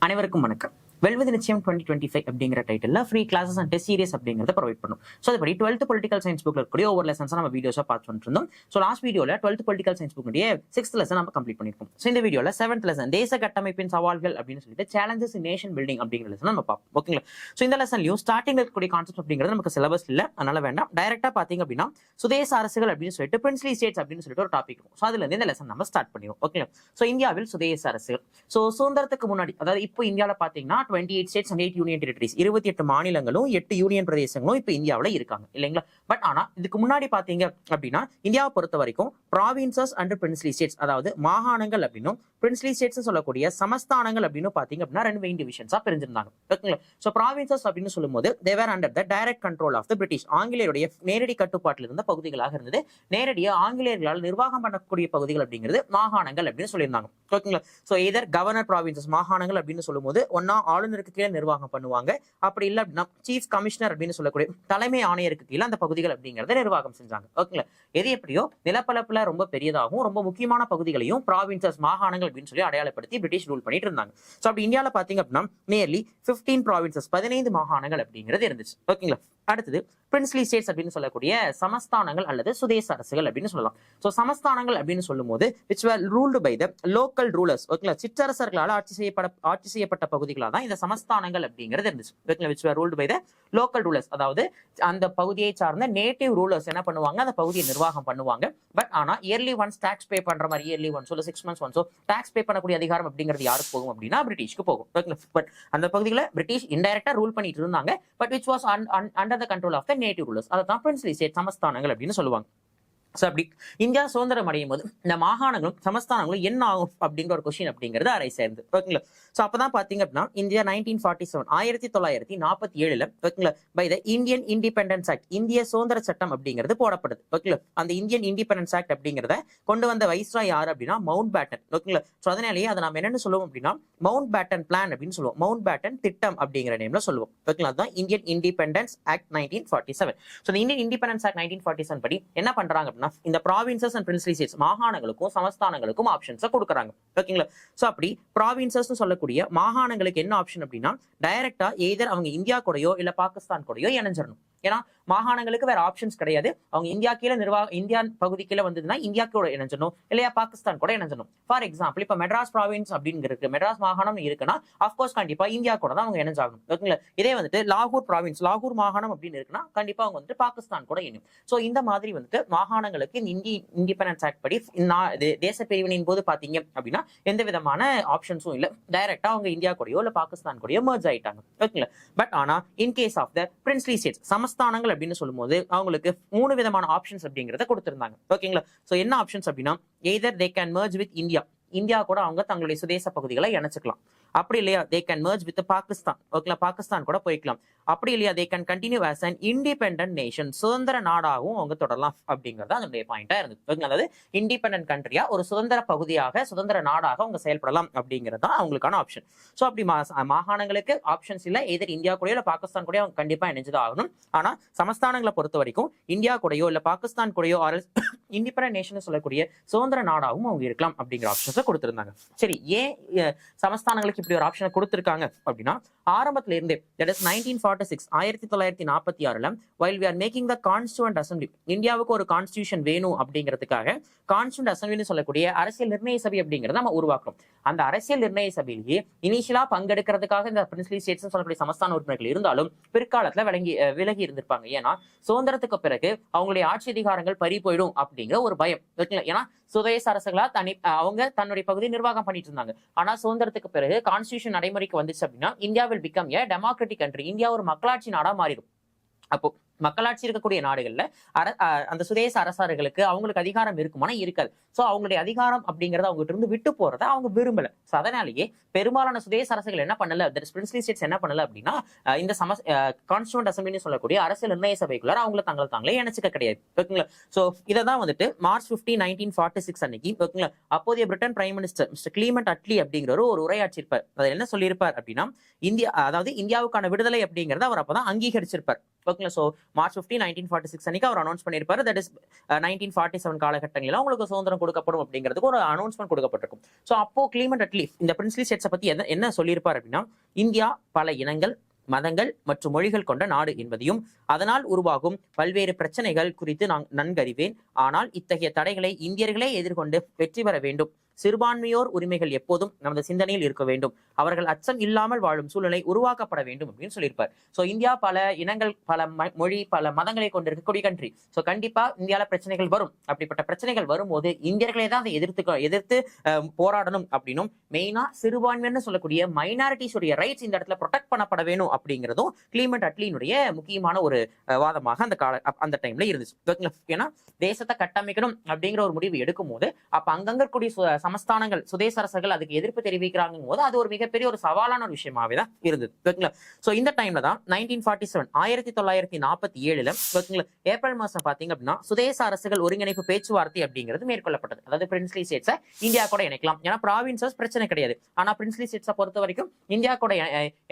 அனைவருக்கும் வணக்கம். வெல்வது நிச்சயம் 2025 அப்படிங்கிற title free classes and test series அப்படிங்கிறத ப்ரொவைட் பண்ணும். ஸோ அதுபடி 12th பொலிட்டிக்கல் சயின்ஸ் புக்ல இருக்கக்கூடிய ஒவ்வொரு லெசன்ஸாக நம்ம வீடியோஸாக பார்த்துட்டு இருந்தோம். ஸோ லாஸ்ட் வீடியோவில் 12th பொலிட்டிக்கல் சயின்ஸ் புக்குடைய 6th லெசன் நம்ம கம்ப்ளீட் பண்ணிருக்கோம். ஸோ இந்த வீடியோவில் 7th லெசன் தேச கட்டமைப்பின் சவால்கள் அப்படின்னு சொல்லிட்டு சேலஞ்சஸ் இன் நேஷன் பில்டிங் அப்படிங்கிற லெசன் நம்ம பார்ப்போம். ஓகேங்களா? ஸோ இந்த லெசன்லையும் ஸ்டார்டிங் இருக்கக்கூடிய கான்செப்ட் அப்படிங்கிறது நமக்கு சிலபஸ் இல்லை, அதனால வேண்டாம். டைரக்டா பார்த்தீங்க அப்படின்னா சுதேச அரசுகள் அப்படின்னு சொல்லிட்டு பிரின்ஸ்லி ஸ்டேட்ஸ் அப்படின்னு சொல்லிட்டு ஒரு டாபிக் இருக்கும். ஸோ அதுல இருந்து இந்த லெசன் நம்ம ஸ்டார்ட் பண்ணிடுவோம். ஓகேங்களா? ஸோ இந்தியாவில் சுதேச அரசுகள். ஸோ சுதந்திரத்துக்கு முன்னாடி, அதாவது இப்போ இந்தியாவில் பார்த்தீங்கன்னா 28 ஸ்டேட்ஸ் அண்ட் 8 யூனியன் டெரிட்டரிஸ், 28 மாநிலங்களும் 8 யூனியன் பிரதேசங்களும் இப்போ இந்தியாவில் இருக்காங்க இல்லைங்களா? பட் ஆனா இதுக்கு முன்னாடி பாத்தீங்க அப்படின்னா இந்தியாவை பொறுத்த வரைக்கும் ப்ராவின்சஸ் அண்ட் பிரின்ஸ்லி ஸ்டேட்ஸ், அதாவது மாகாணங்கள் அப்படின்னும் பிரின்ஸ்லி ஸ்டேட்ஸ் சொல்லக்கூடிய சமஸ்தானங்கள் அப்படின்னு பாத்தீங்க அப்படின்னா ரெண்டு மெயின் டிவிஷன்ஸா பிரிஞ்சிருந்தாங்க. ஓகேங்களா? ஸோ ப்ராவின்சஸ் அப்படின்னு சொல்லும்போது they were under the direct control of the British, ஆங்கிலேயருடைய நேரடி கட்டுப்பாட்டில் இருந்த பகுதிகளாக இருந்தது. நேரடியாக ஆங்கிலேயர்களால் நிர்வாகம் பண்ணக்கூடிய பகுதிகள் அப்படிங்கிறது மாகாணங்கள் அப்படின்னு சொல்லியிருந்தாங்க. ஓகேங்களா? ஸோ எதர் கவர்னர் ப்ராவின்சஸ், மாகாணங்கள் அப்படின்னு சொல்லும்போது ஒன்னா ஆளுநருக்கு கீழே நிர்வாகம் பண்ணுவாங்க, அப்படி இல்லை அப்படின்னா சீஃப் கமிஷனர் அப்படின்னு சொல்லக்கூடிய தலைமை ஆணையருக்கு கீழே அந்த பகுதிகள் அப்படிங்கறத நிர்வாகம் செஞ்சாங்க. ஓகேங்களா? எது எப்படியோ நிலப்பரப்புல ரொம்ப பெரியதாகவும் ரொம்ப முக்கியமான பகுதிகளையும் ப்ராவின்சஸ், மாகாணங்கள் அப்படின்னு சொல்லி அடையாளப்படுத்தி பிரிட்டிஷ் ரூல் பண்ணிட்டு இருந்தாங்க. ஸோ அப்படி இந்தியாவில் பாத்தீங்க அப்படின்னா நியர்லி 15 ப்ராவின்சஸ், 15 மாகாணங்கள் அப்படிங்கிறது இருந்துச்சு. ஓகேங்களா? அடுத்தது பிரின்ஸ்லி ஸ்டேட்ஸ் அப்படின்னு சொல்லக்கூடிய சமஸ்தானங்கள் அல்லது சுதேச அரசுகள் அப்படின்னு சொல்லலாம். ஸோ சமஸ்தானங்கள் அப்படின்னு சொல்லும் போது which were ruled by the local rulers, ஓகேங்களா? சிற்றரசர்களால் ஆட்சி செய்யப்பட்ட பகுதிகளாக தான் இந்த சமஸ்தானங்கள் அப்படிங்கிறது இருந்துச்சு. ஓகேங்களா? which were ruled by the local rulers, அதாவது அந்த பகுதியை சார்ந்த நேட்டிவ் ரூலர்ஸ் என்ன பண்ணுவாங்க, அந்த பகுதியை நிர்வாகம் பண்ணுவாங்க. பட் ஆனா இயர்லி ஒன்ஸ் டாக்ஸ் பே பண்ற மாதிரி, இயர்லி ஒன்ஸ் இல்ல 6 months ஒன்ஸோ டாக்ஸ் பே பண்ணக்கூடிய அதிகாரம் அப்படிங்கிறது யாருக்கு போகும் அப்படின்னா பிரிட்டிஷ்க்கு போகும். பட் அந்த பகுதிகளை பிரிட்டிஷ் இன்டைரக்டா ரூல் பண்ணிட்டு இருந்தாங்க. But which was under the control of the native rulers, அதான் பிரின்ஸ்லி ஸ்டேட், சமஸ்தானங்கள் அப்படின்னு சொல்லுவாங்க. ஸோ அப்படி இந்தியா சுதந்திரம் அடையும் போது இந்த மாகாணங்களும் சமஸ்தானங்களும் என்ன ஆகும் அப்படிங்கிற ஒரு கொஸ்டின் அப்படிங்கிறது அரை சேர்ந்து. ஓகேங்களா? ஸோ அப்பதான் பாத்தீங்க அப்படின்னா இந்தியா 1947, 1947 ஓகேங்களா, by the Indian independence act, இந்திய சுதந்திர சட்டம் அப்படிங்கிறது போடப்படுது. ஓகேங்களா? அந்த இந்தியன் இண்டிபெண்டன்ஸ் ஆக்ட் அப்படிங்கிறத கொண்டு வந்த வைஸ்ராய் யார் அப்படின்னா மவுண்ட் பேட்டன். ஓகேங்களா? ஸோ அதனாலேயே அதை நம்ம என்னன்னு சொல்லுவோம் அப்படின்னா மவுண்ட் பேட்டன் பிளான் அப்படின்னு சொல்லுவோம், மவுண்ட் பேட்டன் திட்டம் அப்படிங்கிற நேம்ல சொல்லுவோம். ஓகேங்களா? அதுதான் இந்தியன் இண்டிபெண்டன்ஸ் ஆக்ட் 1947. ஸோ இந்த இந்தியன் இண்டிபெண்டன்ஸ் ஆக்ட் 1947 படி என்ன பண்றாங்க, இந்த ப்ராவின்சஸ் அண்ட் பிரின்ஸ்லி ஸ்டேட்ஸ், மாகாணங்களுக்கும் சமஸ்தானங்களுக்கும் ஆப்ஷன்ஸ் கொடுக்குறாங்க. ஓகேங்களா? சோ அப்படி ப்ராவின்சஸ் சொல்லக்கூடிய மாகாணங்களுக்கு என்ன ஆப்ஷன் அப்படின்னா டைரக்டா எய்தர் அவங்க இந்தியா கூடயோ இல்ல பாகிஸ்தான் கூடயோ இணைஞ்சிடணும். ஏன்னா மாகாணங்களுக்கு வேற ஆப்ஷன்ஸ் கிடையாது. அவங்க இந்தியா கீழே இந்தியா பகுதி கீழே வந்ததுன்னா இந்தியா கூட இணைஞ்சணும், இல்லையா பாகிஸ்தான் கூட இணைஞ்சணும். ஃபார் எக்ஸாம்பிள் இப்ப மெட்ராஸ் ப்ராவின்ஸ் அப்படின்னு இருக்கு, மெட்ராஸ் மாகாணம் இருக்குன்னா அப்கோர்ஸ் கண்டிப்பா இந்தியா கூட தான் அவங்க இணைஞ்சாகணும். ஓகேங்களா? இதே வந்துட்டு லாகூர் ப்ராவின்ஸ், லாகூர் மாகாணம் அப்படின்னு இருக்குன்னா கண்டிப்பா அவங்க வந்துட்டு பாகிஸ்தான் கூட இணையும். சோ இந்த மாதிரி வந்துட்டு மாகாணங்களுக்கு இண்டிபெண்டன்ஸ் ஆக்ட் படி தேச பிரிவினையின் போது பாத்தீங்க அப்படின்னா எந்த விதமான ஆப்ஷன்ஸும் இல்ல, டைரக்டா அவங்க இந்தியா கூடயோ இல்ல பாகிஸ்தான் கூடயோ மர்ஜ் ஆயிட்டாங்க. ஓகேங்களா? பட் ஆனா in case of the princely states, சமஸ்தானங்கள் அப்படின்னு சொல்லும்போது அவங்களுக்கு 3 விதமான ஆப்ஷன்ஸ் அப்படிங்கறத கொடுத்திருந்தாங்க. ஓகேங்களா? சோ என்ன ஆப்ஷன்ஸ் அப்படின்னா either they can merge with India, India கூட அவங்க தங்களுடைய சுதேச பகுதிகளை இணைச்சுக்கலாம். அப்படி இல்லையா they can merge with Pakistan, ஓகேங்களா, பாகிஸ்தான் கூட போய்க்கலாம். அப்படி இல்லையா they can continue as an independent nation, சுதந்திர நாடாகவும் அவங்க தொடரலாம் அப்படிங்கறது அதனுடைய பாயிண்டா இருந்தது. ஓகேங்களா? அதாவது இண்டிபெண்டன்ட் கண்ட்ரியா ஒரு சுதந்திர பகுதியாக, சுதந்திர நாடாக அவங்க செயல்படலாம் அப்படிங்கிறது தான் அவங்களுக்கான ஆப்ஷன். சோ அப்படி மாகாணங்களுக்கு ஆப்ஷன்ஸ் இல்ல, எதிர் இந்தியா கூடயோ இல்ல பாகிஸ்தான் கூடயோ அவங்க கண்டிப்பா இணைஞ்சுதான் ஆகணும். ஆனா சமஸ்தானங்களை பொறுத்த வரைக்கும் இந்தியா கூடயோ இல்ல பாகிஸ்தான் கூடயோ இண்டிபெண்டன்ட் நேஷன் சொல்லக்கூடிய சுதந்திர நாடாகவும் அவங்க இருக்கலாம் அப்படிங்கிற ஆப்ஷன்ஸை கொடுத்திருந்தாங்க. சரி, ஏன் சமஸ்தானங்களுக்கு இப்படி ஒரு ஆப்ஷனை கொடுத்திருக்காங்க அப்படின்னா ஆரம்பத்துல இருந்தே, that is 1946, 1946 while we are making the constituent assembly, இந்தியாவுக்கு ஒரு கான்ஸ்டிடியூஷன் வேணும் அப்படிங்கிறதுக்காக கான்ஸ்டிடியூண்ட் அசம்பிளின்னு சொல்லக்கூடிய அரசியல் நிர்ணய சபை அப்படிங்கிறத நம்ம உருவாக்குறோம். அந்த அரசியல் நிர்ணய சபையிலேயே இனிஷியலா பங்கெடுக்கிறதுக்காக இந்த பிரின்ஸ்லி ஸ்டேட்ஸ் சொல்லக்கூடிய சமஸ்தான உறுப்பினர்கள் இருந்தாலும் பிற்காலத்துல விலகி இருந்திருப்பாங்க. ஏன்னா சுதந்திரத்துக்கு பிறகு அவங்களுடைய ஆட்சி அதிகாரங்கள் பறி போயிடும் அப்படிங்கிற ஒரு பயம். ஏன்னா சுதேச அரசுகளா அவங்க தன்னுடைய பகுதியை நிர்வாகம் பண்ணிட்டு இருந்தாங்க. ஆனா சுதந்திரத்துக்கு பிறகு கான்ஸ்டிடியூஷன் நடைமுறைக்கு வந்துச்சு அப்படின்னா India will become a democratic country, India ஒரு மக்களாட்சி நாடா மாறிடும். அப்போ மக்களாட்சி இருக்கக்கூடிய நாடுகள்ல அந்த சுதேச அரசர்களுக்கு அவங்களுக்கு அதிகாரம் இருக்குமானா இருக்காது. சோ அவங்களுடைய அதிகாரம் அப்படிங்கறத அவங்க இருந்து விட்டு போறதை அவங்க விரும்பல. சோ அதனாலேயே பெரும்பாலான சுதேச அரசுகள் என்ன பண்ணல, பிரின்ஸ்லி ஸ்டேட்ஸ் என்ன பண்ணல அப்படின்னா இந்த கான்ஸ்டிடியூண்ட் அசம்பிளின்னு சொல்லக்கூடிய அரசியல் நிர்ணய சபைக்குள்ள அவங்கள தாங்களே இணைச்சிக்க கிடையாது. ஓகேங்களா? சோ இதான் வந்துட்டு மார்ச் 15, 1946 அன்னைக்கு, ஓகேங்களா, அப்போதைய Britain prime minister mister Clement Attlee அப்படிங்கிற ஒரு உரையாற்றிருப்பார். அதில் என்ன சொல்லியிருப்பார் அப்படின்னா இந்தியாவுக்கான விடுதலை அப்படிங்கறத அவர் அப்பதான் அங்கீகரிச்சிருப்பார். ஓகேங்களா? சோ மார்ச் 15, 1946 அன்னைக்கு அவர் அனௌன்ஸ் பண்ணியிருப்பாரு. தட் இஸ் 1947 காலகட்டங்களில் அவங்களுக்கு சுதந்திரம் கொடுக்கப்படும் அப்படிங்கிறதுக்கு ஒரு அனௌன்ஸ்மெண்ட் கொடுக்கப்பட்டிருக்கும். ஸோ அப்போ கிளீமெண்ட் அட்லி இந்த பிரின்ஸ்லி ஸ்டேட்ஸை பத்தி என்ன சொல்லியிருப்பார் அப்படின்னா, இந்தியா பல இனங்கள், மதங்கள் மற்றும் மொழிகள் கொண்ட நாடு என்பதையும் அதனால் உருவாகும் பல்வேறு பிரச்சனைகள் குறித்து நான் நன்கறிவேன். ஆனால் இத்தகைய தடைகளை இந்தியர்களே எதிர்கொண்டு வெற்றி பெற வேண்டும். சிறுபான்மையோர் உரிமைகள் எப்போதும் நமது சிந்தனையில் இருக்க வேண்டும். அவர்கள் அச்சம் இல்லாமல் வாழும் சூழ்நிலை உருவாக்கப்பட வேண்டும் அப்படின்னு சொல்லியிருப்பார். ஸோ இந்தியா பல இனங்கள், பல மொழி, பல மதங்களை கொண்டிருக்கக்கூடிய கண்ட்ரி. ஸோ கண்டிப்பா இந்தியாவில பிரச்சனைகள் வரும். அப்படிப்பட்ட பிரச்சனைகள் வரும்போது இந்தியர்களே தான் அதை எதிர்த்து போராடணும் அப்படின்னும், மெயினா சிறுபான்மைன்னு சொல்லக்கூடிய மைனாரிட்டிஸுடைய ரைட்ஸ் இந்த இடத்துல ப்ரொடெக்ட் பண்ணப்பட வேணும் அப்படிங்கிறதும் கிளீமெண்ட் அட்லியினுடைய முக்கியமான ஒரு வாதமாக அந்த டைம்ல இருந்துச்சு. ஏன்னா தேசத்தை கட்டமைக்கணும் அப்படிங்கிற ஒரு முடிவு எடுக்கும் போது அப்ப அங்கங்க இருக்கக்கூடிய சமஸ்தானங்கள், சுதேச அரசர்கள் அதுக்கு எதிர்ப்பு தெரிவிக்கிறாங்க போது அது ஒரு மிகப்பெரிய ஒரு சவாலான ஒரு விஷயமாவே தான் இருந்தது. சோ இந்த டைம்ல தான் 1947 1947 ஏப்ரல் மாசம் பாத்தீங்க அப்படின்னா சுதேச அரசுகள் ஒருங்கிணைப்பு பேச்சுவார்த்தை அப்படிங்கிறது மேற்கொள்ளப்பட்டது. அதாவது பிரின்ஸ்லி ஸ்டேட்ஸை இந்தியா கூட இணைக்கலாம். ஏன்னா ப்ராவின்சஸ் பிரச்சனை கிடையாது. ஆனா பிரின்ஸ்லி ஸ்டேட்ஸை பொறுத்த வரைக்கும் இந்தியா கூட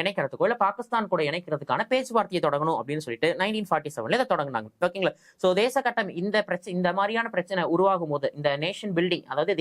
இணைக்கிறதுக்கோ இல்ல பாகிஸ்தான் கூட இணைக்கிறதுக்கான பேச்சுவார்த்தையை தொடங்கணும் அப்படின்னு சொல்லிட்டு 1947 இதை தொடங்கினாங்க. ஓகேங்களா. சோ தேச கட்டம் இந்த மாதிரியான பிரச்சனை உருவாகும் போது, இந்த நேஷன் பில்டிங், அதாவது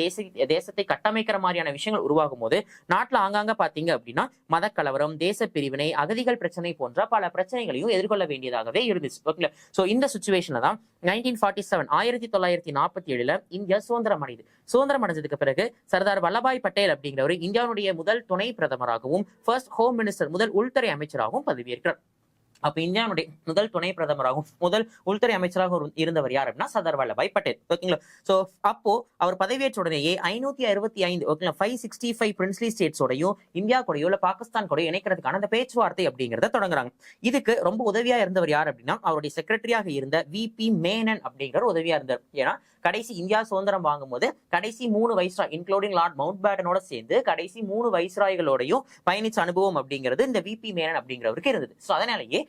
தேசத்தை கட்டமைக்கிற மாதிரியான விஷயங்கள் உருவாகும் போது நாட்டுல ஆங்காங்க பாத்தீங்க அப்படின்னா மதக்கலவரம், தேச பிரிவினை, அகதிகள் பிரச்சனை போன்ற பல பிரச்சனைகளையும் எதிர்கொள்ள வேண்டியதாகவே இருந்துச்சு. ஓகேங்களா. சோ இந்த சுச்சுவேஷன்ல தான் 1947 1947 இந்தியா சுதந்திரம் அடையுது. சுதந்திரம் அடைஞ்சதுக்கு பிறகு சர்தார் வல்லபாய் பட்டேல் அப்படிங்கிறவர் இந்தியாவுடைய முதல் துணை பிரதமராகவும் ஃபர்ஸ்ட் ஹோம் மினிஸ்டர், முதல் உள்துறை அமைச்சராகவும் பதவியேற்கிறார். அப்ப இந்தியாவுடைய முதல் துணை பிரதமராகவும் முதல் உள்துறை அமைச்சராக இருந்தவர் யார் அப்படின்னா சர்தார் வல்லபாய் பட்டேல். ஓகேங்களா. சோ அப்போ அவர் பதவியேற்ற உடனேயே 565 ஓகேங்களா 565 பிரின்ஸ்லி ஸ்டேட்ஸோடையும் இந்தியா கூடயோ இல்ல பாகிஸ்தான் கூட இணைக்கிறதுக்கான அந்த பேச்சுவார்த்தை அப்படிங்கிறத தொடங்குறாங்க. இதுக்கு ரொம்ப உதவியா இருந்தவர் யார் அப்படின்னா அவருடைய செக்ரட்டரியாக இருந்த VP மேனன் அப்படிங்கிற உதவியா இருந்தார். ஏன்னா கடைசி இந்தியா சுதந்திரம் வாங்கும் போது கடைசி 3 வைஸ்ராய் இன்க்ளூடிங் லார்ட் மவுண்ட் பேட்டனோட சேர்ந்து கடைசி 3 வைஸ்ராய்களோடையும் பயணிச்ச அனுபவம் அப்படிங்கிறது இந்த VP மேனன் அப்படிங்கிறவருக்கு இருந்தது. சோ அதனாலேயே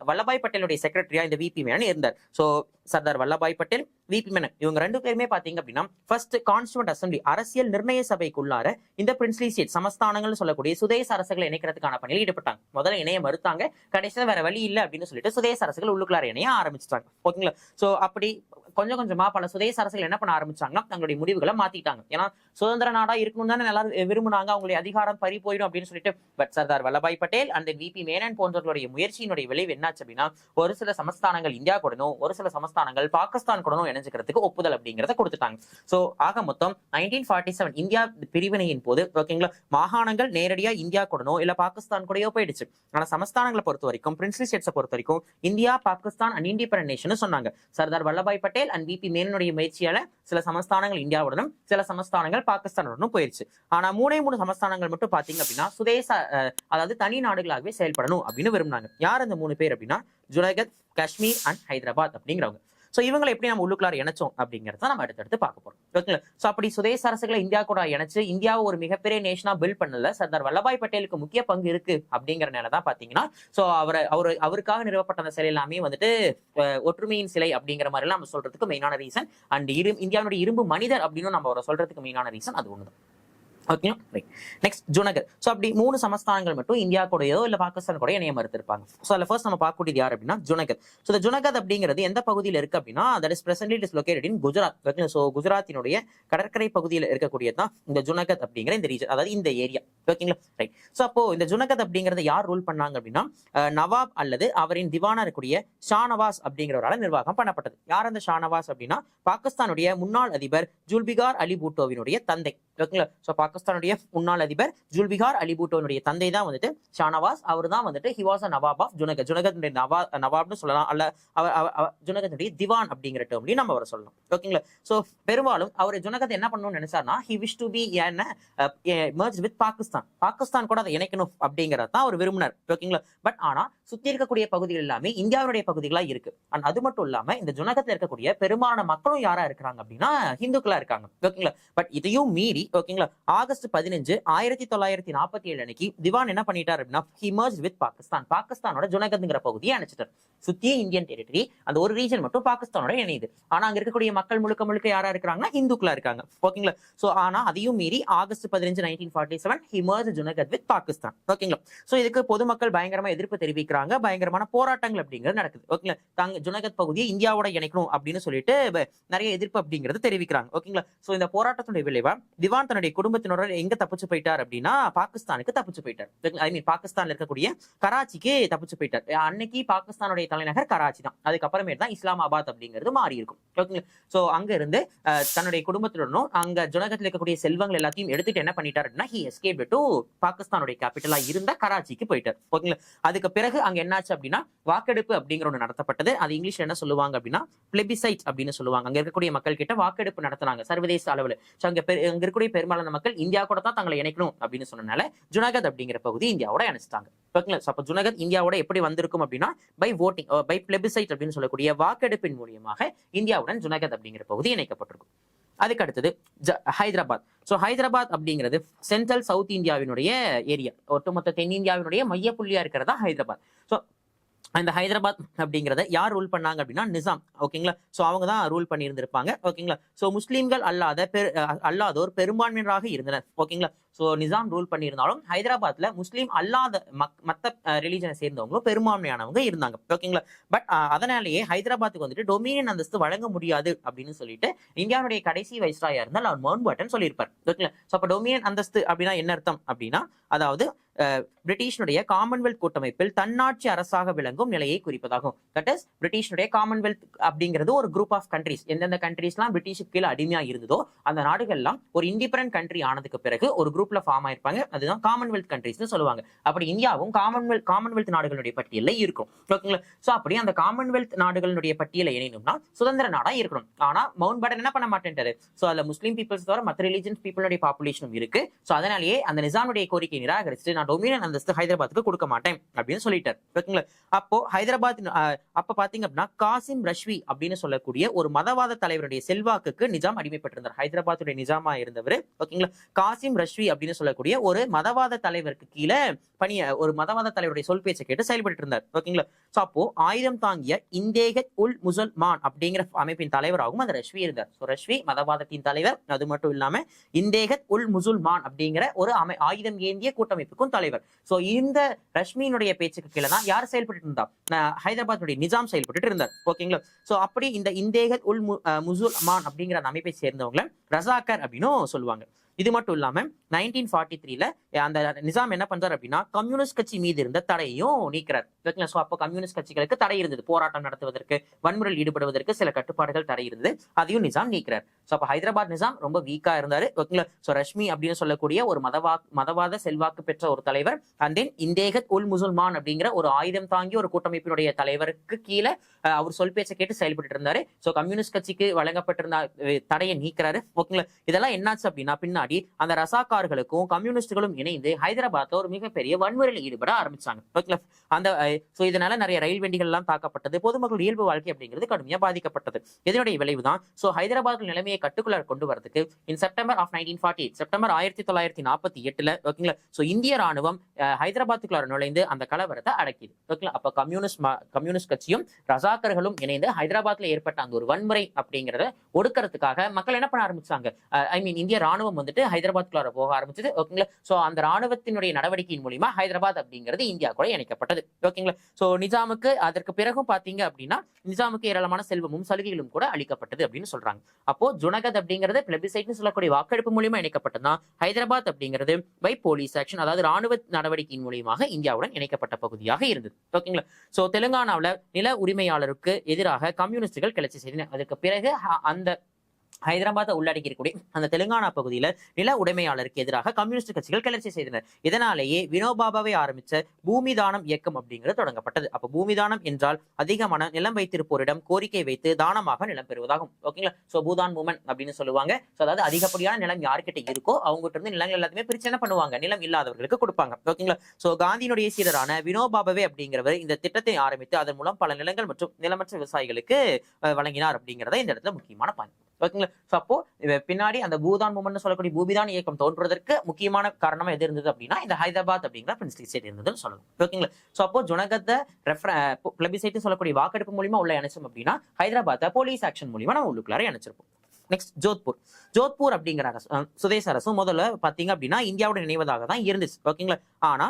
வல்லபாய் பட்டேலுடைய செக்ரட்டரியா இந்த VP மேனன் இருந்தார். சோ சர்தார் வல்லபாய் பட்டேல், VP மேனன் இவங்க ரெண்டு பேருமே பாத்தீங்க அப்படின்னா ஃபர்ஸ்ட் கான்ஸ்டியூண்ட் அசம்பிளி, அரசியல் நிர்ணய சபைக்குள்ளார இந்த பிரின்ஸ்லி ஸ்டேட் சமஸ்தானங்கள் சொல்லக்கூடிய சுதேச அரசுகளை இணைக்கிறதுக்கான பணியில் ஈடுபட்டாங்க. முதல்ல இணைய மறுத்தாங்க. கடைசியா வேற வழி இல்லை அப்படின்னு சொல்லிட்டு சுதேச அரசுகள் உள்ளுக்குள்ளார இணைய ஆரம்பிச்சிட்டாங்க. ஓகேங்களா. சோ அப்படி கொஞ்சம் கொஞ்சமா பல சுதேச அரசுகள் என்ன பண்ண ஆரம்பிச்சாங்கன்னா தங்களுடைய முடிவுகளை மாத்திட்டாங்க. ஏன்னா சுதந்திர நாடா இருக்கணும் தானே எல்லாரும் விரும்புனாங்க. அவங்களுடைய அதிகாரம் பறி போயிடும் அப்படின்னு சொல்லிட்டு. But Sardar Vallabhbhai Patel and VP Menon போன்றவர்களுடைய முயற்சியினுடைய விளைவு என்னாச்சு அப்படின்னா ஒரு சில சமஸ்தானங்கள் இந்தியா கூடனும் ஒரு சில சமஸ்தானங்கள் பாகிஸ்தான் கூடனும் இணைஞ்சுக்கிறதுக்கு ஒப்புதல் அப்படிங்கிறத கொடுத்துட்டாங்க. சோ ஆக மொத்தம் 1947 இந்தியா பிரிவினையின் போது ஓகேங்களா மாகாணங்கள் நேரடியா இந்தியா கூடனோ இல்ல பாகிஸ்தான் கூடயோ போயிடுச்சு. ஆனா சமஸ்தானங்களை பொறுத்த வரைக்கும் பிரின்ஸ்லி ஸ்டேட்ஸை பொறுத்த வரைக்கும் India, Pakistan and independent nation சொன்னாங்க. சர்தார் வல்லபாய் பட்டேல் அண்ட் VP மேனனுடைய முயற்சியால சில சமஸ்தானங்கள் இந்தியாவுடனும் சில சமஸ்தானங்கள் பாகிஸ்தானுடனும் போயிருச்சு. ஆனா 3 சமஸ்தானங்கள் மட்டும் பாத்தீங்க அப்படின்னா சுதேச அதாவது தனி நாடுகளாகவே செயல்படணும் அப்படின்னு விரும்பினாங்க. யார் அந்த 3 பேர் அப்படின்னா ஜுனகத், காஷ்மீர் அண்ட் ஹைதராபாத் அப்படிங்கிறவங்க. சோ இவங்களை எப்படி நம்ம உள்ளுக்குள்ளார இணைச்சோம் அப்படிங்கறத நம்ம அடுத்தடுத்து பார்க்க போறோம். ஓகேங்களா. சோ அப்படி சுதேச அரசுகளை இந்தியா கூட இணைச்சு இந்தியாவை ஒரு மிகப்பெரிய நேஷனா பில்ட் பண்ணல சர்தார் வல்லபாய் பட்டேலுக்கு முக்கிய பங்கு இருக்கு அப்படிங்கறனால தான் பாத்தீங்கன்னா சோ அவருக்காக நிறுவப்பட்ட அந்த சிலை எல்லாமே வந்துட்டு ஒற்றுமையின் சிலை அப்படிங்கிற மாதிரி எல்லாம் நம்ம சொல்றதுக்கு மெயினான ரீசன். அண்ட் இந்தியாவுடைய இரும்பு மனிதர் அப்படின்னு நம்ம அவரை சொல்றதுக்கு மெயினான ரீசன் அது ஒண்ணுதான். ஓகேங்களா. ரைட். நெக்ஸ்ட் ஜுனகத். சோ அப்படி 3 சமஸ்தானங்கள் மட்டும் இந்தியா கூடயோ இல்ல பாகிஸ்தான் கூட இணைய மறுத்திருப்பாங்க. சோ அதுல ஃபர்ஸ்ட் நம்ம பார்க்கக்கூடியது யார் அப்படின்னா ஜுனகத். சோ இந்த ஜுனகத் அப்படிங்கிறது எந்த பகுதியில் இருக்கு அப்படின்னா that is presently it is located இன் குஜராத். ஓகேங்களா. சோ குஜராத்தினுடைய கடற்கரை பகுதியில் இருக்கக்கூடியதான் இந்த ஜுனகத் அப்படிங்கிற இந்த ரீஜன், அதாவது இந்த ஏரியா. ஓகேங்களா. ரைட். சோ அப்போ இந்த ஜுனகத் அப்படிங்கறத யார் ரூல் பண்ணாங்க அப்படின்னா நவாப் அல்லது அவரின் திவானா இருக்கக்கூடிய ஷானவாஸ் அப்படிங்கிறவரால நிர்வாகம் பண்ணப்பட்டது. யார் அந்த ஷானவாஸ் அப்படின்னா பாகிஸ்தானுடைய முன்னாள் அதிபர் ஜுல்பிகார் அலி பூட்டோவினுடைய தந்தை. ஓகேங்களா. சோ பாகிஸ்தானுடைய முன்னாள் அதிபர் ஜுல்பிகார் அலி பூட்டோனுடைய தந்தை தான் வந்துட்டு ஷானவாஸ். அவர் தான் வந்துட்டு he was a nawab of Junagadh. ஜுனகத்துடைய நவாப்னு சொல்லலாம், அல்ல ஜுனகத்துடைய திவான் அப்படிங்கிற டேர்ம்லயும் நம்ம அவரை சொல்லலாம். ஓகேங்களா. சோ பெரும்பாலும் அவர் ஜுனகத் என்ன பண்ணணும்னு நினைச்சார்னா he wish to be merged with Pakistan கூட அதை இணைக்கணும் அப்படிங்கறத தான் அவர் விரும்பினார். ஓகேங்களா. பட் ஆனா சுத்தி இருக்கக்கூடிய பகுதிகள் எல்லாமே இந்தியாவுடைய பகுதிகளா இருக்கு. அண்ட் அது மட்டும் இல்லாம இந்த ஜுனகத்துல இருக்கக்கூடிய பெரும்பாலான மக்களும் யாரா இருக்கிறாங்க அப்படின்னா ஹிந்துக்களா இருக்காங்க. ஓகேங்களா. பட் இதையும் மீறி ஓகேங்களா, ஆகஸ்ட் 15, 1947 அன்னைக்கு திவான் என்ன பண்ணிட்டார் அப்படின்னா he merged with பாகிஸ்தான். பாகிஸ்தானோட ஜுனகத்ங்கிற பகுதியை அணைச்சிட்டார். சுத்திய இந்தியன் டெரிட்டரி, அந்த ஒரு ரீஜன் மட்டும் பாகிஸ்தானோட இணையுது. ஆனா அங்க இருக்கக்கூடிய மக்கள் முழுக்க முழுக்க யாரா இருக்காங்கன்னா இந்துக்களா இருக்காங்க. ஓகேங்களா, சோ ஆனா அதையும் மீறி August 15, 1947 he merged Junagadh with Pakistan. ஓகேங்களா, சோ இதுக்கு பொதுமக்கள் பயங்கரமா எதிர்ப்பு தெரிவிக்கிறாங்க, பயங்கரமான போராட்டங்கள் அப்படிங்கிறது நடக்குது. ஓகேங்களா, ஜுனகத் பகுதியை இந்தியாவோட இணைக்கணும் அப்படின்னு சொல்லிட்டு நிறைய எதிர்ப்பு அப்படிங்கிறது தெரிவிக்கிறாங்க. ஓகேங்களா, சோ இந்த போராட்டத்துடைய விளைவா திவான் தன்னுடைய குடும்பத்தினோட எங்க தப்பிச்சு போயிட்டார் அப்படின்னா பாகிஸ்தானுக்கு தப்பிச்சு போயிட்டார். ஐ மீன் பாகிஸ்தான்ல இருக்கக்கூடிய கராச்சிக்கு தப்பிச்சு போயிட்டார். அன்னைக்கு பாகிஸ்தானுடைய தலைநகர் கராச்சி தான். அதுக்கப்புறமே தான் இஸ்லாமாபாத் அப்படிங்கிறது மாறி இருக்கும். ஓகேங்களா, சோ அங்க இருந்து தன்னுடைய குடும்பத்துடனும் அங்க ஜுனகத்தில் இருக்கக்கூடிய செல்வங்கள் எல்லாத்தையும் எடுத்துட்டு என்ன பண்ணிட்டார் அப்படின்னா he escaped to பாகிஸ்தானுடைய கேபிட்டலா இருந்த கராச்சிக்கு போயிட்டார். ஓகேங்களா, அதுக்கு பிறகு அங்க என்னாச்சு அப்படின்னா வாக்கெடுப்பு அப்படிங்கிற ஒன்று நடத்தப்பட்டது. அது இங்கிலீஷ்ல என்ன சொல்லுவாங்க அப்படின்னா பிளெபிசைட் அப்படின்னு சொல்லுவாங்க. அங்க இருக்கக்கூடிய மக்கள் கிட்ட வாக்கெடுப்பு நடத்தினாங்க சர்வதேச அளவில். அங்க இருக்கக்கூடிய பெரும்பாலான மக்கள் இந்தியா கூட தான் தங்களை இணைக்கணும் அப்படின்னு சொன்னனால ஜுனகத் அப்படிங்கிற பகுதி இந்தியாவோட இணைச்சிட்டாங்க. ஓகேங்களா, அப்ப ஜுனகத் இந்தியாவோட எப்படி வந்திருக்கும் அப்படின்னா பை ஓட்டிங், பை பிளெபிசைட் அப்படின்னு சொல்லக்கூடிய வாக்கெடுப்பின் மூலியமாக இந்தியாவுடன் ஜுனகத் அப்படிங்கிற பகுதி இணைக்கப்பட்டிருக்கும். அதுக்கு அடுத்தது ஹைதராபாத். சோ ஹைதராபாத் அப்படிங்கிறது சென்ட்ரல் சவுத் இந்தியாவினுடைய ஏரியா, ஒட்டுமொத்த தென்னிந்தியாவினுடைய மையப்புள்ளியா இருக்கிறதா ஹைதராபாத். சோ அந்த ஹைதராபாத் அப்படிங்கிறத யார் ரூல் பண்ணாங்க அப்படின்னா நிசாம். ஓகேங்களா, சோ அவங்க தான் ரூல் பண்ணி இருந்திருப்பாங்க. ஓகேங்களா, சோ முஸ்லீம்கள் அல்லாதோர் பெரும்பான்மையினராக இருந்தனர். ஓகேங்களா, சோ நிசாம் ரூல் பண்ணியிருந்தாலும் ஹைதராபாத்ல முஸ்லீம் அல்லாத மத்த ரிலீஜனை சேர்ந்தவங்களும் பெரும்பான்மையானவங்க இருந்தாங்க. ஓகேங்களா, பட் அதனாலேயே ஹைதராபாத்துக்கு வந்துட்டு டொமினியன் அந்தஸ்து வழங்க முடியாது அப்படின்னு சொல்லிட்டு இந்தியாவுடைய கடைசி வைஸ்ராயா இருந்தால் அவர் மவுண்ட் பேட்டன் சொல்லியிருப்பார். ஓகேங்களா, சோ அப்ப டொமினியன் அந்தஸ்து அப்படின்னா என்ன அர்த்தம் அப்படின்னா அதாவது பிரிட்டிஷனுடைய காமன்வெல்த் கூட்டமைப்பில் தன்னாட்சி அரசாக விளங்கும் நிலையை குறிப்பதாகும். தட் இஸ் பிரிட்டிஷனுடைய காமன்வெல்த் அப்படிங்கிறது ஒரு குரூப் ஆஃப் கண்ட்ரிஸ். எந்தெந்த கண்ட்ரிஸ்லாம் பிரிட்டிஷுக்கு கீழே அடிமையா இருந்ததோ அந்த நாடுகள்லாம் ஒரு இண்டிபெண்டன்ட் கண்ட்ரி ஆனதுக்கு பிறகு ஒரு குரூப்ல ஃபார்ம் ஆயிருப்பாங்க. அதுதான் காமன்வெல்த் கண்ட்ரிஸ்னு சொல்லுவாங்க. அப்படி இந்தியாவும் காமன்வெல்த் நாடுகளுடைய பட்டியலில் இருக்கும். ஓகேங்களா, சோ அப்படி அந்த காமன்வெல்த் நாடுகளுடைய பட்டியலை இணையணும்னா சுதந்திர நாடா இருக்கணும். ஆனா மவுண்ட் பேட்டன் என்ன பண்ண மாட்டேன்ட்டாரு. சோ அதுல முஸ்லீம் பீப்புள்ஸ் தவிர மற்ற ரிலீஜன்ஸ் பீப்புளுடைய பாப்புலேஷனும் இருக்கு. சோ அதனாலேயே அந்த நிசாமுடைய கோரிக்கை நிராகரிச்சு நான் டொமினியன் அந்தஸ்து ஹைதராபாத்துக்கு கொடுக்க மாட்டேன் அப்படின்னு சொல்லிட்டார். ஓகேங்களா, அப்போ ஹைதராபாத் அப்ப பாத்தீங்க அப்படின்னா காசிம் ரஷ்வி அப்படின்னு சொல்லக்கூடிய ஒரு மதவாத தலைவருடைய செல்வாக்குக்கு நிஜாம் அடிமைப்பட்டிருந்தார். ஹைதராபாத்துடைய நிஜாமா இருந்தவர். ஓகேங்களா, காசிம் ரஷ்வி அப்படின்னு சொல்லக்கூடிய ஒரு மதவாத தலைவருக்கு கீழே ஒரு மதவாத தலைவருடைய சொல் பேச்சை கேட்டு செயல்பட்டு இருந்தார். ஓகேங்களா, சோ அப்போ ஆயுதம் தாங்கிய இந்தேகத் உல் முசல்மான் அப்படிங்கிற அமைப்பின் தலைவராகவும் அந்த ரஷ்வி இருந்தார். சோ ரஷ்வி மதவாதத்தின் தலைவர், அது மட்டும் இல்லாம இந்தேகத் உல் முசல்மான் அப்படிங்கிற ஒரு ஆயுதம் ஏந்திய கூட்டமைப்புக்கும் தலைவர். சோ இந்த ரஷ்மியினுடைய பேச்சுக்கு கீழே தான் யார் செயல்பட்டு இருந்தா ஹைதராபாத்துடைய நிஜாம் செயல்பட்டு இருந்தார். ஓகேங்களா, சோ அப்படி இந்த இந்தேகத் உல் முசல்மான் அப்படிங்கிற அந்த அமைப்பை சேர்ந்தவங்களை ரசாக்கர் அப்படின்னு சொல்லுவாங்க. இது மட்டும் இல்லாம 1943ல அந்த நிசாம் என்ன பண்றாரு அப்படின்னா கம்யூனிஸ்ட் கட்சி மீது இருந்த தடையையும் நீக்கிறார். சோ அப்போ கம்யூனிஸ்ட் கட்சிகளுக்கு தடை இருந்தது, போராட்டம் நடத்துவதற்கு, வன்முறையில் ஈடுபடுவதற்கு சில கட்டுப்பாடுகள் தடை இருந்தது, அதையும் நிசாம் நீக்கிறார். சோ அப்ப ஹைதராபாத் நிசாம் ரொம்ப வீக்கா இருந்தாரு. ஓகேங்களா, சோ ரஷ்மி அப்படின்னு சொல்லக்கூடிய ஒரு மதவாத செல்வாக்கு பெற்ற ஒரு தலைவர், அண்ட் தென் இந்தேகத் உல் முசல்மான் அப்படிங்கிற ஒரு ஆயுதம் தாங்கி ஒரு கூட்டமைப்பினுடைய தலைவருக்கு கீழே அவர் சொல் பேச்சை கேட்டு செயல்பட்டு இருந்தாரு. சோ கம்யூனிஸ்ட் கட்சிக்கு வழங்கப்பட்டிருந்த தடையை நீக்கிறாரு. ஓகேங்களா, இதெல்லாம் என்னாச்சு அப்படின்னா பின்னாடி அந்த ரசாக்கார்களுக்கும் கம்யூனிஸ்டுகளும் இணைந்து ஹைதராபாத்ல ஒரு மிகப்பெரிய வன்முறையில் ஈடுபட ஆரம்பிச்சாங்க. ஓகேங்களா, அந்த சோ இதனால நிறைய ரயில் வண்டிகள் எல்லாம் தாக்கப்பட்டது, பொதுமக்கள் இயல்பு வாழ்க்கை அப்படிங்கிறது கடுமையா பாதிக்கப்பட்டது. இதனுடைய விளைவுதான் சோ ஹைதராபாத் நிலைமையை கட்டுக்குள்ள கொண்டு வரதுக்கு செப்டம்பர் 1948 ஓகேங்களா, சோ இந்திய ராணுவம் ஹைதராபாத்துக்குள்ள நுழைந்து அந்த கலவரத்தை அடக்கிது. ஓகேங்களா, அப்ப கம்யூனிஸ்ட் கட்சியும் ரசாக்கர்களும் இணைந்து ஹைதராபாத்ல ஏற்பட்ட அந்த ஒரு வன்முறை அப்படிங்கறத ஒடுக்கிறதுக்காக மக்கள் என்ன பண்ண ஆரம்பிச்சாங்க, ஐ மீன் இந்திய ராணுவம் வந்துட்டு ஹைதராபாத்குள்ள போக ஆரம்பிச்சது. ஓகேங்களா, சோ அந்த ராணுவத்தினுடைய நடவடிக்கையின் மூலமா ஹைதராபாத் அப்படிங்கிறது இந்தியா கூட இணைக்கப்பட்டது. ஓகேங்களா, சோ நிஜாமுக்கு அதற்கு பிறகும் பாத்தீங்க அப்படின்னா நிஜாமுக்கு ஏராளமான செல்வமும் சலுகைகளும் கூட அளிக்கப்பட்டது அப்படின்னு சொல்றாங்க. அப்போ ஜுனகத் அப்படிங்கிறது பிளெபிசைட்னு சொல்லக்கூடிய வாக்கெடுப்பு மூலியமா இணைக்கப்பட்டதுதான். ஹைதராபாத் அப்படிங்கிறது பை போலீஸ் ஆக்ஷன், அதாவது ராணுவ நடவடிக்கையின் மூலியமாக இந்தியாவுடன் இணைக்கப்பட்ட பகுதியாக இருந்தது. ஓகேங்களா, சோ தெலுங்கானாவில் நில உரிமையாளருக்கு எதிராக கம்யூனிஸ்டுகள் கிளர்ச்சி செய்தனர். அதுக்கு பிறகு அந்த ஹைதராபாத்தை உள்ளடக்கி இருக்கக்கூடிய அந்த தெலுங்கானா பகுதியில நில உடைமையாளருக்கு எதிராக கம்யூனிஸ்ட் கட்சிகள் கிளர்ச்சி செய்தனர். இதனாலேயே வினோபாபாவை ஆரம்பிச்ச பூமி தானம் இயக்கம் அப்படிங்கிறது தொடங்கப்பட்டது. அப்ப பூமி தானம் என்றால் அதிகமான நிலம் வைத்திருப்போரிடம் கோரிக்கை வைத்து தானமாக நிலம் பெறுவதாகும். ஓகேங்களா, சோ பூதான் மூமெண்ட் அப்படின்னு சொல்லுவாங்க. சோ அதாவது அதிகப்படியான நிலம் யார்கிட்ட இருக்கோ அவங்ககிட்ட இருந்து நிலங்கள் எல்லாத்தையுமே பிரிச்சு என்ன பண்ணுவாங்க, நிலம் இல்லாதவர்களுக்கு கொடுப்பாங்க. ஓகேங்களா, சோ காந்தியினுடைய சீடரான வினோபாபாவே அப்படிங்கிறவர் இந்த திட்டத்தை ஆரம்பித்து அதன் மூலம் பல நிலங்கள் மற்றும் நிலமற்ற விவசாயிகளுக்கு வழங்கினார் அப்படிங்கிறத இந்த இடத்துல முக்கியமான பாயிண்ட். ஓகேங்களா. ஸோ அப்போ பின்னாடி அந்த பூதான் மூமெண்ட் சொல்லக்கூடிய பூபிதான் இயக்கம் தோன்றுவதற்கு முக்கியமான காரணமா எது இருந்தது அப்படின்னா இந்த ஹைதராபாத் அப்படிங்கிற பிரின்ஸ்லி ஸ்டேட் இருந்ததுன்னு சொல்லலாம். ஓகேங்களா. ஸோ அப்போ ஜுனகத்தை பிளபிசைட் சொல்லக்கூடிய வாக்கெடுப்பு மூலியமா உள்ள இணைச்சோம் அப்படின்னா ஹைதராபாத்தை போலீஸ் ஆக்ஷன் மூலியமா நம்ம உள்ளுக்குள்ளார இணைச்சிருப்போம். நெக்ஸ்ட் ஜோத்பூர் அப்படிங்கிற அரசு சுதேச அரசும் முதல்ல பாத்தீங்க அப்படின்னா இந்தியாவோட இணைவதாக தான் இருந்துச்சு. ஓகேங்களா. ஆனா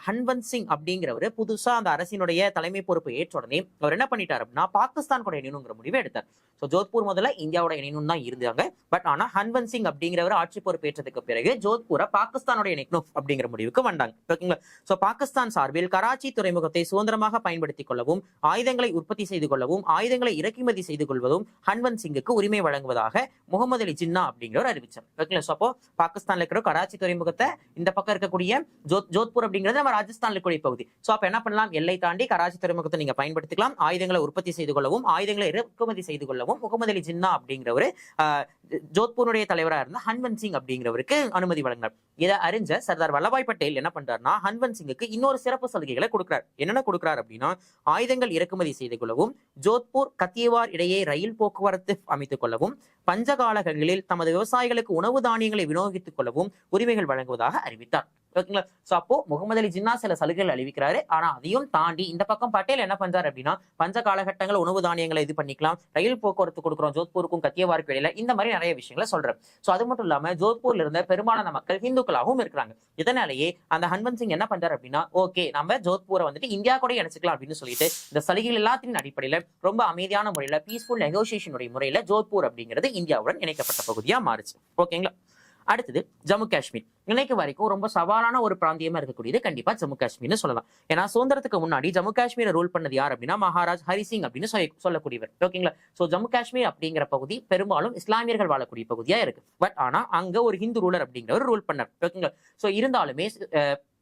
ஹன்வந்த் சிங் அப்படிங்கிறவர் புதுசா அந்த அரசினுடைய தலைமை பொறுப்பு ஏற்ற உடனே அவர் என்ன பண்ணிட்டார் அப்படின்னா பாகிஸ்தான் கூட இணையணுங்கிற முடிவை எடுத்தார். ஸோ ஜோத்பூர் முதல்ல இந்தியாவோட இணையணும் தான் இருந்தாங்க. பட் ஆனா ஹன்வந்த் சிங் அப்படிங்கிறவர் ஆட்சி பொறுப்பு ஏற்றதுக்கு பிறகு ஜோத்பூரை பாகிஸ்தானோட இணைக்கணும் அப்படிங்கிற முடிவுக்கு வந்தாங்க. ஓகேங்களா. ஸோ பாகிஸ்தான் சார்பில் கராச்சி துறைமுகத்தை சுதந்திரமாக பயன்படுத்திக் கொள்ளவும் ஆயுதங்களை உற்பத்தி செய்து கொள்ளவும் ஆயுதங்களை இறக்குமதி செய்து கொள்வதும் ஹன்வந்த் சிங்குக்கு உரிமை வழங்குவதாக முகமது அலி ஜின்னா அப்படிங்கிறவர் அறிவிச்சார். ஓகேங்களா. ஸோ அப்போ பாகிஸ்தான்ல இருக்கிற கராச்சி துறைமுகத்தை இந்த பக்கம் இருக்கக்கூடிய ஜோத்பூர் அப்படிங்கிறது நம்ம ராஜஸ்தான்ல இருக்கக்கூடிய பகுதி. ஸோ அப்ப என்ன பண்ணலாம், எல்லை தாண்டி கராச்சி துறைமுகத்தை நீங்க பயன்படுத்திக்கலாம், ஆயுதங்களை உற்பத்தி செய்து கொள்ளவும் ஆயுதங்களை இறக்குமதி செய்து கொள்ளவும் முகமது அலி ஜின்னா அப்படிங்கிறவர் ஜோத்பூருடைய தலைவராக இருந்த ஹன்வந்த் சிங் அப்படிங்கிறவருக்கு அனுமதி வழங்கினார். இதை அறிஞ்ச சர்தார் வல்லபாய் பட்டேல் என்ன பண்றாருன்னா ஹன்வந்த் சிங்குக்கு இன்னொரு சிறப்பு சலுகைகளை கொடுக்கிறார். என்னென்ன கொடுக்கிறார் அப்படின்னா ஆயுதங்கள் இறக்குமதி செய்து கொள்ளவும் ஜோத்பூர் கத்தியவார் இடையே ரயில் போக்குவரத்து அமைத்துக் கொள்ளவும் பஞ்சகாலங்களில் தமது விவசாயிகளுக்கு உணவு தானியங்களை விநியோகித்துக் கொள்ளவும் உரிமைகள் வழங்குவதாக அறிவித்தார். ஓகேங்களா. சோ அப்போ முகமது அலி ஜின்னா சில சலுகைகள் அறிவிக்கிறாரு. ஆனா அதையும் தாண்டி இந்த பக்கம் பட்டேல் என்ன பண்றாரு அப்படின்னா பஞ்ச காலகட்டங்கள் உணவு தானியங்களை இது பண்ணிக்கலாம், ரயில் போக்குவரத்து கொடுக்குறோம் ஜோத்பூருக்கும் கத்தியவாருக்கு இடையில, இந்த மாதிரி நிறைய விஷயங்களை சொல்றாரு. சோ அது மட்டும் இல்லாம ஜோத்பூர்ல இருந்த பெரும்பாலான மக்கள் இந்துக்களாகவும் இருக்கிறாங்க. இதனாலேயே அந்த ஹன்வந்த் சிங் என்ன பண்றாரு அப்படின்னா ஓகே நம்ம ஜோத்பூரை வந்துட்டு இந்தியா கூட இணைச்சுக்கலாம் அப்படின்னு சொல்லிட்டு இந்த சலுகைகள் எல்லாத்தின் அடிப்படையில ரொம்ப அமைதியான முறையில பீஸ்ஃபுல் நெகோசியேஷனுடைய முறையில ஜோத்பூர் அப்படிங்கிறது இந்தியாவுடன் இணைக்கப்பட்ட பகுதியா மாறுச்சு. ஓகேங்களா. அடுத்தது ஜம்மு காஷ்மீர். இன்னைக்கு வரைக்கும் ரொம்ப சவாலான ஒரு பிராந்தியமா இருக்கக்கூடியது கண்டிப்பா ஜம்மு காஷ்மீர்னு சொல்லலாம். ஏன்னா சுதந்திரத்துக்கு முன்னாடி ஜம்மு காஷ்மீரை ரூல் பண்ணது யார் அப்படின்னா மகாராஜ் ஹரிசிங் அப்படின்னு சொல்லக்கூடியவர். ஓகேங்களா. சோ ஜம்மு காஷ்மீர் அப்படிங்கிற பகுதி பெரும்பாலும் இஸ்லாமியர்கள் வாழக்கூடிய பகுதியா இருக்கு. பட் ஆனா அங்க ஒரு ஹிந்து ரூலர் அப்படிங்கிறவர் ரூல் பண்ணார். ஓகேங்களா. சோ இருந்தாலுமே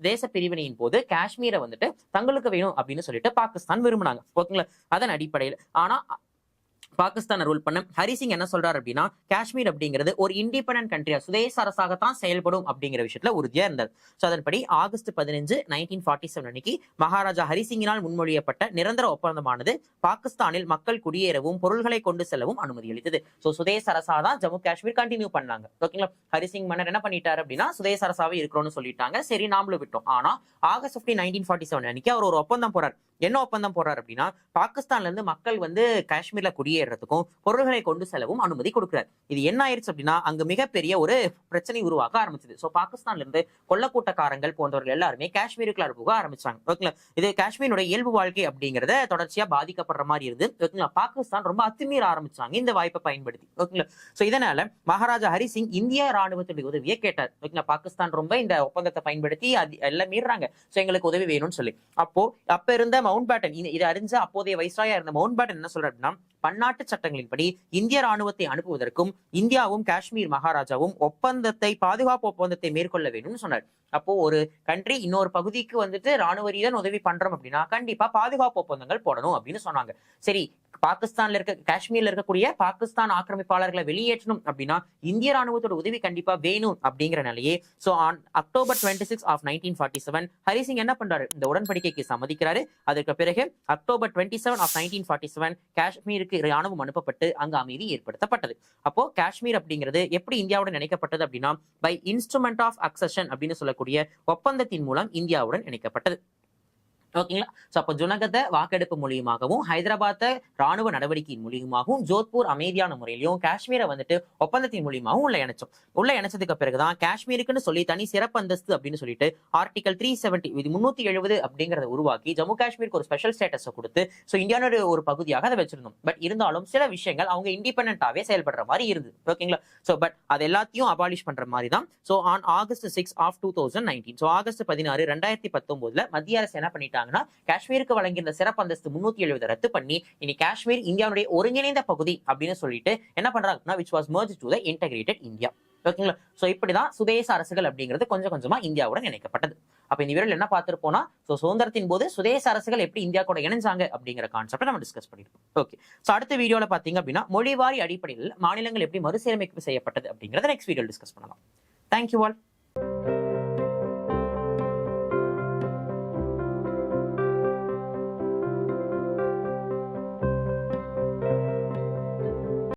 தேச பிரிவினையின் போது காஷ்மீரை வந்துட்டு தங்களுக்கு வேணும் அப்படின்னு சொல்லிட்டு பாகிஸ்தான் விரும்பினாங்க. ஓகேங்களா. அதன் அடிப்படையில் ஆனா பாகிஸ்தானை ரூல் பண்ண ஹரிசிங் என்ன சொல்றாரு அப்படின்னா காஷ்மீர் அப்படிங்கிறது ஒரு இண்டிபெண்டன்ட் கண்ட்ரியா சுதேச அரசாகத்தான் செயல்படும் அப்படிங்கிற விஷயத்துல உறுதியா இருந்தார். சோ அதன்படி ஆகஸ்ட் 15, 1947 அன்னைக்கு மகாராஜா ஹரிசிங்கினால் முன்மொழியப்பட்ட நிரந்தர ஒப்பந்தமானது பாகிஸ்தானில் மக்கள் குடியேறவும் பொருள்களை கொண்டு செல்லவும் அனுமதி அளித்தது. சோ சுதேச அரசா தான் ஜம்மு காஷ்மீர் கண்டினியூ பண்ணாங்க. ஓகேங்களா. ஹரிசிங் மன்னர் என்ன பண்ணிட்டாரு அப்படின்னா சுதேச அரசாவே இருக்கிறோம்னு சொல்லிட்டாங்க. சரி நாமளும் விட்டோம். ஆனா ஆகஸ்ட் 15, 1947 அன்னைக்கு அவர் ஒரு ஒப்பந்தம் போறாரு. என்ன ஒப்பந்தம் போறாரு அப்படின்னா பாகிஸ்தான்ல இருந்து மக்கள் வந்து காஷ்மீர்ல குடியேறதுக்கும் பொருள்களை கொண்டு செல்லவும் அனுமதி கொடுக்கிறார். இது என்ன ஆயிடுச்சு அப்படின்னா அங்க மிகப்பெரிய ஒரு பிரச்சனை உருவாக்க ஆரம்பிச்சது. சோ பாகிஸ்தான்ல இருந்து கொள்ளக்கூட்டக்காரங்கள் போன்றவர்கள் எல்லாருமே காஷ்மீருக்குள்ள போக ஆரம்பிச்சாங்க. ஓகேங்களா. இது காஷ்மீருடைய இயல்பு வாழ்க்கை அப்படிங்கறத தொடர்ச்சியா பாதிக்கப்படுற மாதிரி இருந்து ஓகேங்களா. பாகிஸ்தான் ரொம்ப அத்துமீற ஆரம்பிச்சாங்க இந்த வாய்ப்பை பயன்படுத்தி. ஓகேங்களா. சோ இதனால மகாராஜா ஹரிசிங் இந்திய ராணுவத்துடைய உதவியை கேட்டார். ஓகேங்களா. பாகிஸ்தான் ரொம்ப இந்த ஒப்பந்தத்தை பயன்படுத்தி எல்லாம் மீறாங்க, சோ எங்களுக்கு உதவி வேணும்னு சொல்லி. அப்ப இருந்த மவுண்ட் பேட்டன் இதை அறிஞ்ச அப்போதைய வைஸ்ராயா இருந்த மவுண்ட் பேட்டன் என்ன சொல்றாரு அப்படின்னா பன்னாட்டு சட்டங்களின்படி இந்திய ராணுவத்தை அனுப்புவதற்கும் இந்தியாவும் காஷ்மீர் மகாராஜாவும் பாதுகாப்பு ஒப்பந்தத்தை மேற்கொள்ள வேண்டும்னு சொன்னார். அப்போ ஒரு கண்ட்ரி இன்னொரு பகுதிக்கு வந்துட்டு ராணுவ ரீதியான உதவி பண்றோம் அப்படின்னா கண்டிப்பா பாதுகாப்பு ஒப்பந்தங்கள் போடணும் அப்படின்னு சொன்னாங்க. சரி பாகிஸ்தான்ல காஷ்மீர்ல இருக்கக்கூடிய பாகிஸ்தான் ஆக்கிரமிப்பாளர்களை வெளியேற்றணும் அப்படின்னா இந்திய ராணுவத்தோட உதவி கண்டிப்பா வேணும் அப்படிங்கிற நிலையே. So on October 26 of 1947 Hari Singh என்ன பண்றாரு இந்த உடன்படிக்கைக்கு சம்மதிக்கிறாரு. அதற்கு பிறகு அக்டோபர் 27 of 1947 காஷ்மீருக்கு ராணுவம் அனுப்பப்பட்டு அங்கு அமைதி ஏற்படுத்தப்பட்டது. அப்போ காஷ்மீர் அப்படிங்கிறது எப்படி இந்தியாவுடன் இணைக்கப்பட்டது அப்படின்னா பை இன்ஸ்ட்ருமெண்ட் ஆஃப் அக்சஷன் அப்படின்னு சொல்லக்கூடிய ஒப்பந்தத்தின் மூலம் இந்தியாவுடன் இணைக்கப்பட்டது. ஓகேங்களா. சோ அப்போ ஜுனகத்தை வாக்கெடுப்பு மூலியமாகவும் ஹைதராபாத்தை ராணுவ நடவடிக்கையின் மூலியமாகவும் ஜோத்பூர் அமைதியான முறையிலையும் காஷ்மீரை வந்துட்டு ஒப்பந்தத்தின் மூலியமாகவும் உள்ள இணைச்சதுக்கு பிறகுதான் காஷ்மீருக்குன்னு சொல்லி தனி சிறப்பு அந்தஸ்து அப்படின்னு சொல்லிட்டு ஆர்டிகல் 370 370 அப்படிங்கறத உருவாக்கி ஜம்மு காஷ்மீருக்கு ஒரு ஸ்பெஷல் ஸ்டேட்டஸை கொடுத்து சோ இந்தியாவோட ஒரு பகுதியாக அதை வச்சிருந்தோம். பட் இருந்தாலும் சில விஷயங்கள் அவங்க இண்டிபெண்டன்டாவே செயல்படுற மாதிரி இருந்தது. ஓகேங்களா. சோ பட் அது எல்லாத்தையும் அபாலிஷ் பண்ற மாதிரி தான். So on August 6 of 2019 so August 16, 2019 மத்திய அரசு என்ன பண்ணிட்டாங்க காஷ்மீருக்கு வழங்கியிருந்த சிறப்பு அந்தஸ்து 370 ரத்து பண்ணி இனி காஷ்மீர் இந்தியாவுடைய ஒருங்கிணைந்த பகுதி அப்படின்னு சொல்லிட்டு என்ன பண்றாங்கன்னா which was merged to the integrated India. ஓகேங்களா. சோ இப்படிதான் சுதேச அரசுகள் அப்படிங்கிறது கொஞ்சம் கொஞ்சமா இந்தியாவுடன் இணைக்கப்பட்டது. அப்ப இந்த வீடியோல என்ன பார்த்திருப்போம்னா சுதந்திரத்தின் போது சுதேச அரசுகள் எப்படி இந்தியா கூட இணைஞ்சாங்க அப்படிங்கிற கான்செப்டை நம்ம டிஸ்கஸ் பண்ணிருப்போம். ஓகே. சோ அடுத்த வீடியோல பாத்தீங்க அப்படின்னா மொழிவாரி அடிப்படையில் மாநிலங்கள் எப்படி மறுசீரமைப்பு செய்யப்பட்டது அப்படிங்கறத நெக்ஸ்ட் வீடியோல டிஸ்கஸ் பண்ணலாம். Thank you all.